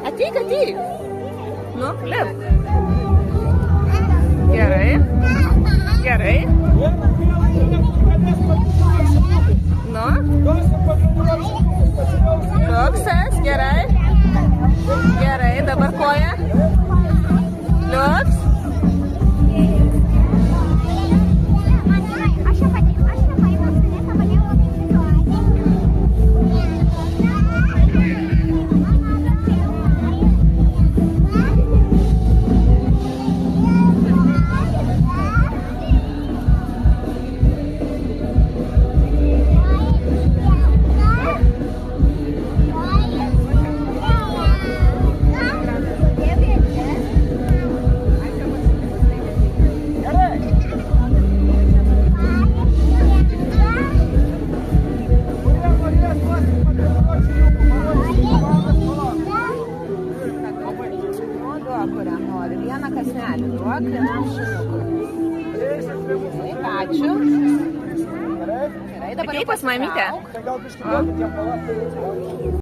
Ateik, ateik. Nu, lip. Gerai. Gerai. Nu. Liuksas, gerai. Gerai, dabar koja. Liuks. Kuriam nori. Vieną kasnelį duok vienam šuniukui. Ačiū. Gerai, dabar jau pas mamytę.